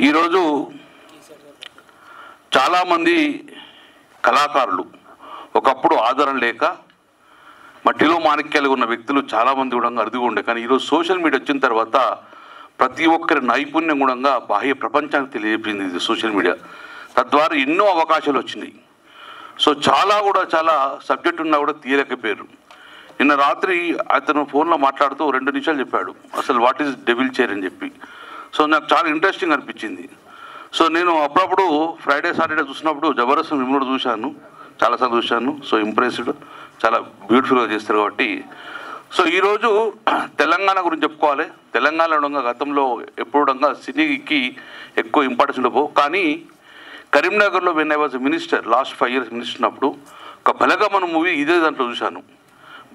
ఈరోజు చాలామంది కళాకారులు ఒకప్పుడు ఆదరణ లేక మట్టిలో మాణిక్యాలు ఉన్న వ్యక్తులు చాలామంది కూడా అరుదుగా ఉండే, కానీ ఈరోజు సోషల్ మీడియా వచ్చిన తర్వాత ప్రతి ఒక్కరి నైపుణ్యం కూడా బాహ్య ప్రపంచానికి తెలియజేసింది ఇది సోషల్ మీడియా. తద్వారా ఎన్నో అవకాశాలు వచ్చినాయి. సో చాలా సబ్జెక్ట్ ఉన్నా కూడా తీయలేకపోయారు. నిన్న రాత్రి అతను ఫోన్లో మాట్లాడుతూ 2 నిమిషాలు చెప్పాడు అసలు వాట్ ఈజ్ డెవిల్ చైర్ అని చెప్పి. సో నాకు చాలా ఇంట్రెస్టింగ్ అనిపించింది. సో నేను అప్పుడప్పుడు ఫ్రైడే సాటర్డే చూసినప్పుడు జబర్దస్త్ మిమ్మల్ని చూశాను, చాలాసార్లు చూశాను. సో ఇంప్రెస్డ్, చాలా బ్యూటిఫుల్గా చేస్తారు కాబట్టి. సో ఈరోజు తెలంగాణ గురించి చెప్పుకోవాలి. తెలంగాణలో గతంలో ఎప్పుడు సినీకి ఎక్కువ ఇంపార్టెన్స్ ఉండవు, కానీ కరీంనగర్లో when I was minister last 5 years minister ఉన్నప్పుడు ఒక బలగమన మూవీ ఇదే దాంట్లో చూశాను.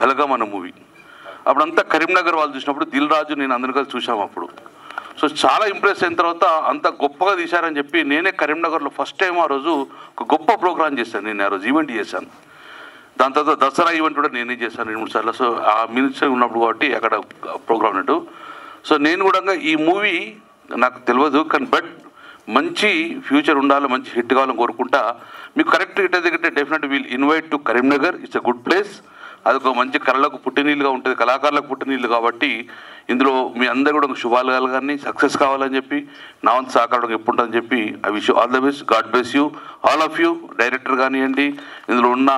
బలగమన మూవీ అప్పుడంతా కరీంనగర్ వాళ్ళు చూసినప్పుడు దిల్ రాజు నేను అందరినీ కలిసి చూసాము అప్పుడు. సో చాలా ఇంప్రెస్ అయిన తర్వాత అంత గొప్పగా తీశారని చెప్పి నేనే కరీంనగర్లో ఫస్ట్ టైం ఆ రోజు ఒక గొప్ప ప్రోగ్రామ్ చేశాను. నేను ఆ రోజు ఈవెంట్ చేశాను. దాని తర్వాత దసరా ఈవెంట్ కూడా నేనే చేశాను 2-3 సార్లు. సో ఆ మినిస్టర్ ఉన్నప్పుడు కాబట్టి అక్కడ ప్రోగ్రామ్ ఉన్నట్టు. సో నేను కూడా ఈ మూవీ నాకు తెలియదు, కానీ బట్ మంచి ఫ్యూచర్ ఉండాలి, మంచి హిట్ కావాలని కోరుకుంటా. మీకు కరెక్ట్ హిట్ అయితే definite will invite to Karimnagar. It's a good place. అదొక మంచి కళలకు పుట్టినీళ్ళుగా ఉంటుంది, కళాకారులకు పుట్టినీళ్ళు కాబట్టి ఇందులో మీ అందరూ కూడా శుభాలు కలగాలని, సక్సెస్ కావాలని చెప్పి నా వంతు సహకారం ఎప్పుడు ఉంటుందని చెప్పి I wish you all the best. God bless you all of you. Director కానివ్వండి, ఇందులో ఉన్న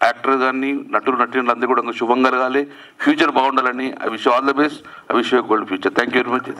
యాక్టర్ కానీ, నటులు అందరూ కూడా శుభం కలగాలి, ఫ్యూచర్ బాగుండాలని I wish you all the best. I wish you gold future. Thank you very much.